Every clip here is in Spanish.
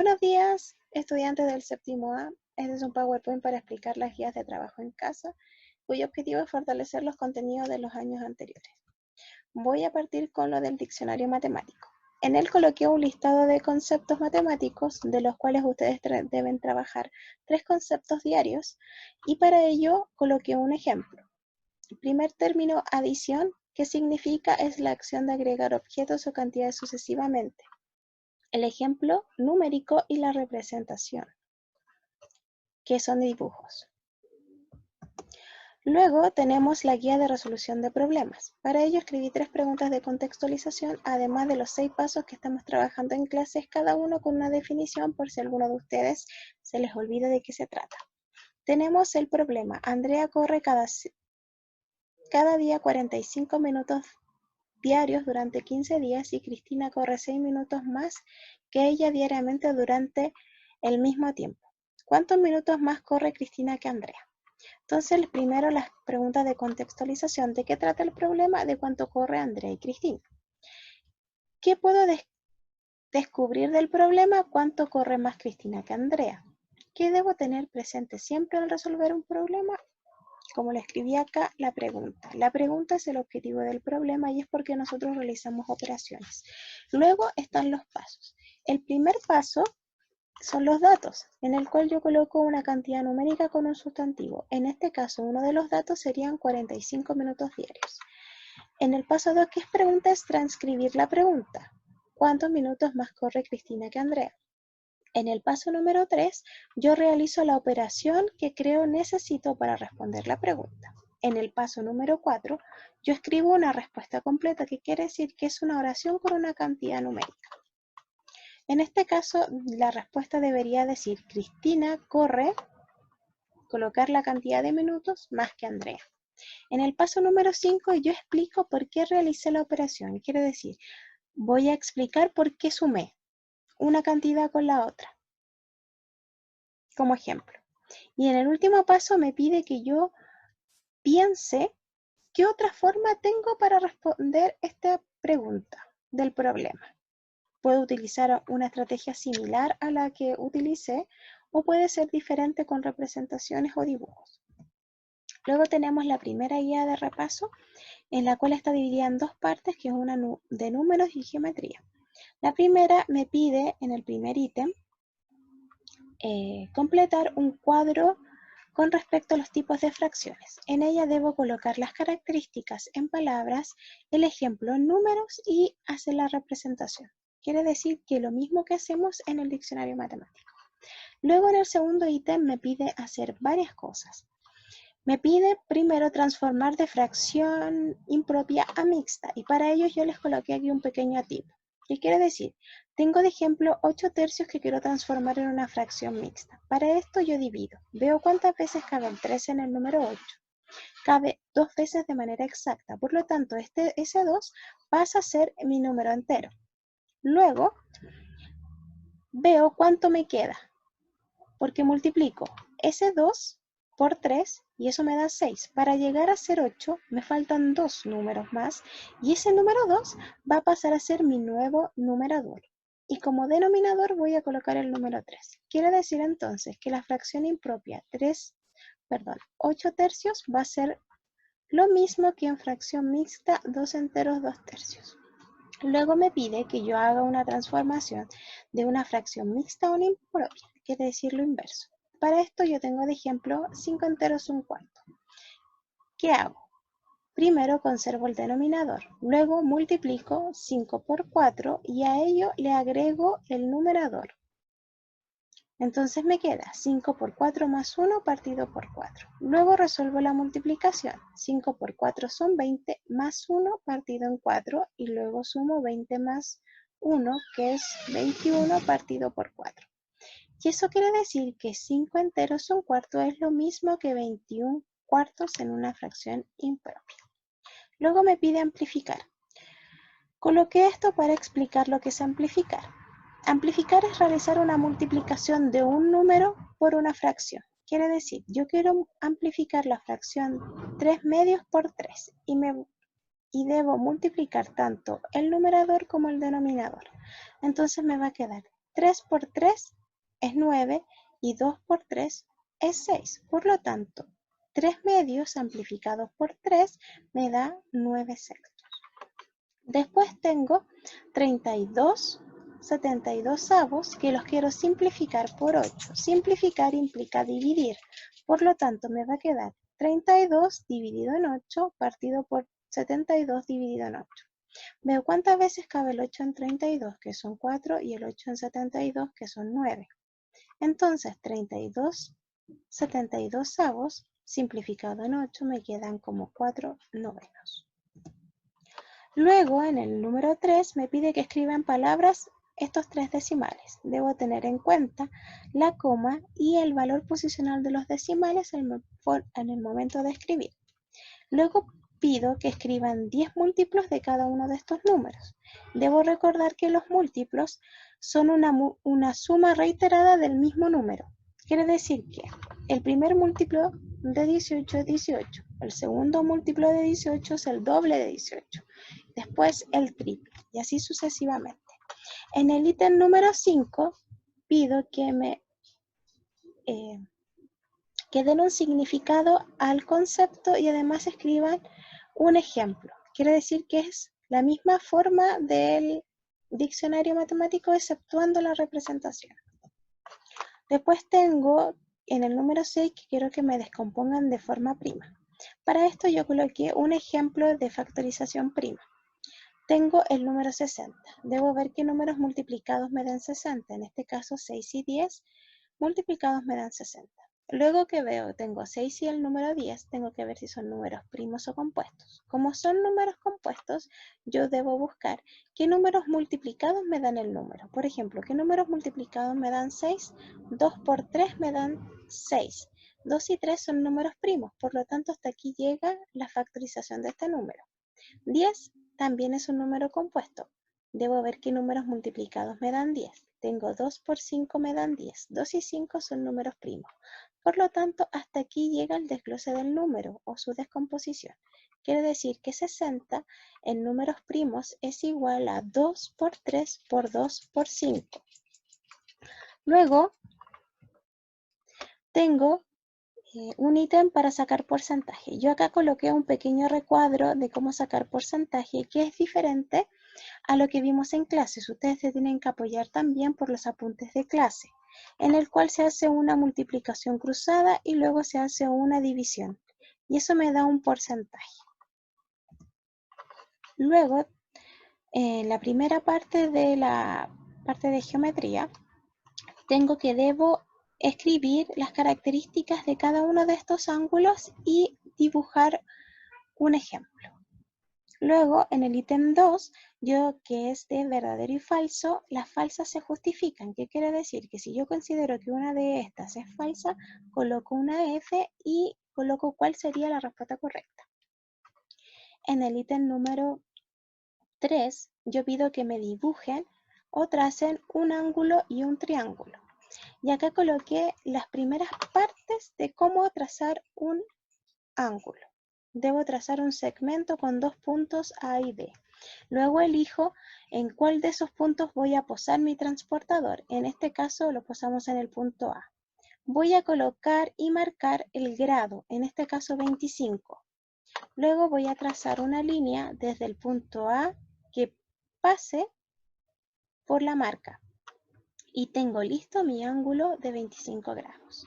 Buenos días, estudiantes del séptimo A. Este es un PowerPoint para explicar las guías de trabajo en casa, cuyo objetivo es fortalecer los contenidos de los años anteriores. Voy a partir con lo del diccionario matemático. En él coloqué un listado de conceptos matemáticos, de los cuales ustedes deben trabajar 3 conceptos diarios, y para ello coloqué un ejemplo. El primer término, adición, que significa es la acción de agregar objetos o cantidades sucesivamente. El ejemplo numérico y la representación, que son dibujos. Luego tenemos la guía de resolución de problemas. Para ello escribí 3 preguntas de contextualización, además de los 6 pasos que estamos trabajando en clases, cada uno con una definición por si a alguno de ustedes se les olvida de qué se trata. Tenemos el problema. Andrea corre cada día 45 minutos diarios durante 15 días y Cristina corre 6 minutos más que ella diariamente durante el mismo tiempo. ¿Cuántos minutos más corre Cristina que Andrea? Entonces, primero las preguntas de contextualización. ¿De qué trata el problema? De cuánto corre Andrea y Cristina. ¿Qué puedo descubrir del problema? ¿Cuánto corre más Cristina que Andrea? ¿Qué debo tener presente siempre al resolver un problema? Como le escribí acá, la pregunta. La pregunta es el objetivo del problema y es porque nosotros realizamos operaciones. Luego están los pasos. El primer paso son los datos, en el cual yo coloco una cantidad numérica con un sustantivo. En este caso, uno de los datos serían 45 minutos diarios. En el paso 2, que es pregunta, es transcribir la pregunta. ¿Cuántos minutos más corre Cristina que Andrea? En el paso número 3, yo realizo la operación que creo necesito para responder la pregunta. En el paso número 4, yo escribo una respuesta completa, que quiere decir que es una oración con una cantidad numérica. En este caso, la respuesta debería decir, Cristina corre, colocar la cantidad de minutos más que Andrea. En el paso número 5, yo explico por qué realicé la operación. Quiere decir, voy a explicar por qué sumé una cantidad con la otra, como ejemplo. Y en el último paso me pide que yo piense qué otra forma tengo para responder esta pregunta del problema. Puedo utilizar una estrategia similar a la que utilicé o puede ser diferente con representaciones o dibujos. Luego tenemos la primera guía de repaso, en la cual está dividida en 2 partes, que es una de números y geometría. La primera me pide, en el primer ítem, completar un cuadro con respecto a los tipos de fracciones. En ella debo colocar las características en palabras, el ejemplo en números y hacer la representación. Quiere decir que lo mismo que hacemos en el diccionario matemático. Luego, en el segundo ítem me pide hacer varias cosas. Me pide primero transformar de fracción impropia a mixta, y para ello yo les coloqué aquí un pequeño tip. ¿Qué quiere decir? Tengo de ejemplo 8 tercios que quiero transformar en una fracción mixta. Para esto yo divido. Veo cuántas veces cabe el 3 en el número 8. Cabe 2 veces de manera exacta. Por lo tanto, ese 2 pasa a ser mi número entero. Luego, veo cuánto me queda, porque multiplico ese 2 por 3 y eso me da 6. Para llegar a ser 8 me faltan 2 números más y ese número 2 va a pasar a ser mi nuevo numerador. Y como denominador voy a colocar el número 3. Quiere decir entonces que la fracción impropia 8 tercios va a ser lo mismo que en fracción mixta 2 enteros 2 tercios. Luego me pide que yo haga una transformación de una fracción mixta a una impropia, quiere decir lo inverso. Para esto yo tengo de ejemplo 5 enteros 1/4. ¿Qué hago? Primero conservo el denominador, luego multiplico 5 por 4 y a ello le agrego el numerador. Entonces me queda 5 por 4 más 1 partido por 4. Luego resuelvo la multiplicación. 5 por 4 son 20 más 1 partido en 4 y luego sumo 20 más 1, que es 21 partido por 4. Y eso quiere decir que 5 enteros 1/4 es lo mismo que 21 cuartos en una fracción impropia. Luego me pide amplificar. Coloqué esto para explicar lo que es amplificar. Amplificar es realizar una multiplicación de un número por una fracción. Quiere decir, yo quiero amplificar la fracción 3 medios por 3 y debo multiplicar tanto el numerador como el denominador. Entonces me va a quedar 3 por 3 es 9 y 2 por 3 es 6. Por lo tanto, 3 medios amplificados por 3 me da 9 sextos. Después tengo 32 72avos que los quiero simplificar por 8. Simplificar implica dividir. Por lo tanto, me va a quedar 32 dividido en 8 partido por 72 dividido en 8. Veo cuántas veces cabe el 8 en 32, que son 4, y el 8 en 72, que son 9. Entonces, 32 72avos simplificado en 8 me quedan como 4 novenos. Luego, en el número 3, me pide que escriba en palabras estos 3 decimales. Debo tener en cuenta la coma y el valor posicional de los decimales en el momento de escribir. Luego pido que escriban 10 múltiplos de cada uno de estos números. Debo recordar que los múltiplos son una suma reiterada del mismo número. Quiere decir que el primer múltiplo de 18 es 18, el segundo múltiplo de 18 es el doble de 18, después el triple, y así sucesivamente. En el ítem número 5 pido que den un significado al concepto y además escriban un ejemplo. Quiere decir que es la misma forma del diccionario matemático exceptuando la representación. Después tengo en el número 6 que quiero que me descompongan de forma prima. Para esto yo coloqué un ejemplo de factorización prima. Tengo el número 60. Debo ver qué números multiplicados me dan 60. En este caso 6 y 10 multiplicados me dan 60. Luego que veo, tengo 6 y el número 10, tengo que ver si son números primos o compuestos. Como son números compuestos, yo debo buscar qué números multiplicados me dan el número. Por ejemplo, ¿qué números multiplicados me dan 6? 2 por 3 me dan 6. 2 y 3 son números primos, por lo tanto hasta aquí llega la factorización de este número. 10 también es un número compuesto. Debo ver qué números multiplicados me dan 10. Tengo 2 por 5 me dan 10. 2 y 5 son números primos. Por lo tanto, hasta aquí llega el desglose del número o su descomposición. Quiere decir que 60 en números primos es igual a 2 por 3 por 2 por 5. Luego, tengo un ítem para sacar porcentaje. Yo acá coloqué un pequeño recuadro de cómo sacar porcentaje que es diferente a lo que vimos en clases. Ustedes se tienen que apoyar también por los apuntes de clase, en el cual se hace una multiplicación cruzada y luego se hace una división. Y eso me da un porcentaje. Luego, en la primera parte de geometría, debo escribir las características de cada uno de estos ángulos y dibujar un ejemplo. Luego, en el ítem 2, que es de verdadero y falso, las falsas se justifican. ¿Qué quiere decir? Que si yo considero que una de estas es falsa, coloco una F y coloco cuál sería la respuesta correcta. En el ítem número 3, yo pido que me dibujen o tracen un ángulo y un triángulo. Y acá coloqué las primeras partes de cómo trazar un ángulo. Debo trazar un segmento con 2 puntos A y B. Luego elijo en cuál de esos puntos voy a posar mi transportador. En este caso lo posamos en el punto A. Voy a colocar y marcar el grado, en este caso 25. Luego voy a trazar una línea desde el punto A que pase por la marca. Y tengo listo mi ángulo de 25 grados.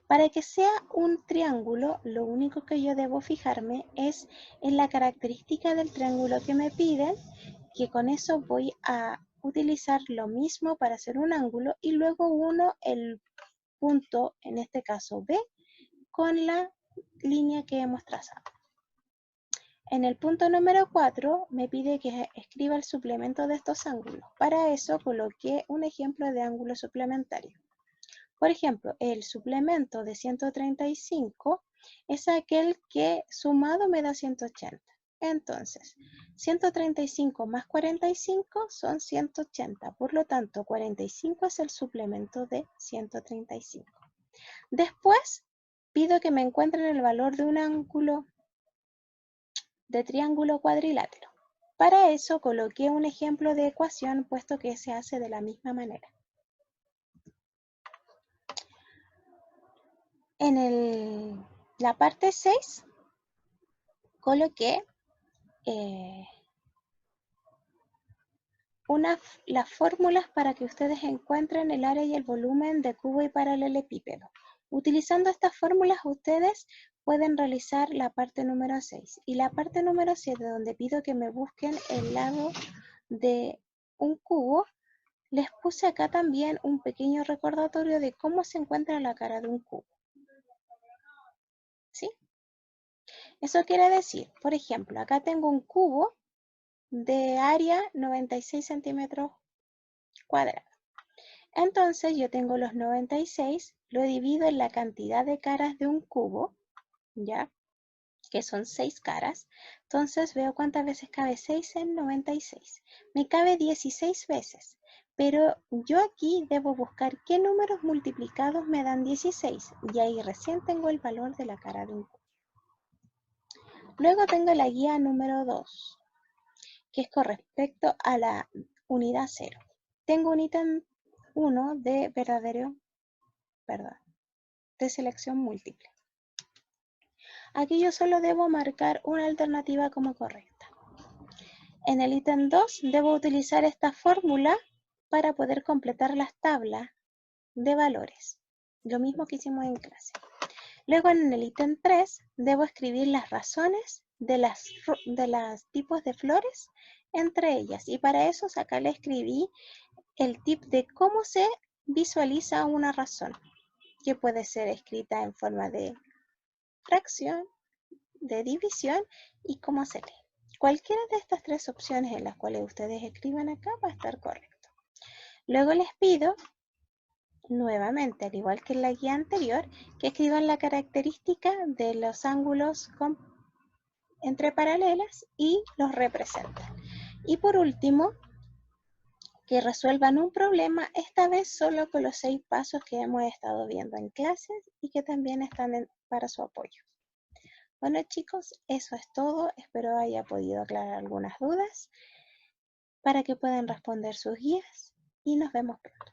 Para que sea un triángulo, lo único que yo debo fijarme es en la característica del triángulo que me piden, que con eso voy a utilizar lo mismo para hacer un ángulo y luego uno el punto, en este caso B, con la línea que hemos trazado. En el punto número 4 me pide que escriba el suplemento de estos ángulos. Para eso coloqué un ejemplo de ángulo suplementario. Por ejemplo, el suplemento de 135 es aquel que sumado me da 180. Entonces, 135 más 45 son 180. Por lo tanto, 45 es el suplemento de 135. Después, pido que me encuentren el valor de un ángulo de triángulo cuadrilátero. Para eso coloqué un ejemplo de ecuación puesto que se hace de la misma manera. En la parte 6 coloqué las fórmulas para que ustedes encuentren el área y el volumen de cubo y paralelepípedo. Utilizando estas fórmulas ustedes pueden realizar la parte número 6 y la parte número 7, donde pido que me busquen el lado de un cubo. Les puse acá también un pequeño recordatorio de cómo se encuentra la cara de un cubo. ¿Sí? Eso quiere decir, por ejemplo, acá tengo un cubo de área 96 centímetros cuadrados. Entonces yo tengo los 96, lo divido en la cantidad de caras de un cubo, ¿ya? Que son 6 caras. Entonces veo cuántas veces cabe 6 en 96. Me cabe 16 veces, pero yo aquí debo buscar qué números multiplicados me dan 16 y ahí recién tengo el valor de la cara de un cubo. Luego tengo la guía número 2, que es con respecto a la unidad 0. Tengo un ítem 1 de de selección múltiple. Aquí yo solo debo marcar una alternativa como correcta. En el ítem 2 debo utilizar esta fórmula para poder completar las tablas de valores. Lo mismo que hicimos en clase. Luego en el ítem 3 debo escribir las razones de las tipos de flores entre ellas. Y para eso acá le escribí el tip de cómo se visualiza una razón, que puede ser escrita en forma de fracción, de división y cómo se lee. Cualquiera de estas tres opciones en las cuales ustedes escriban acá va a estar correcto. Luego les pido, nuevamente, al igual que en la guía anterior, que escriban la característica de los ángulos entre paralelas y los representan. Y por último, que resuelvan un problema, esta vez solo con los 6 pasos que hemos estado viendo en clases y que también están para su apoyo. Bueno chicos, eso es todo. Espero haya podido aclarar algunas dudas para que puedan responder sus guías y nos vemos pronto.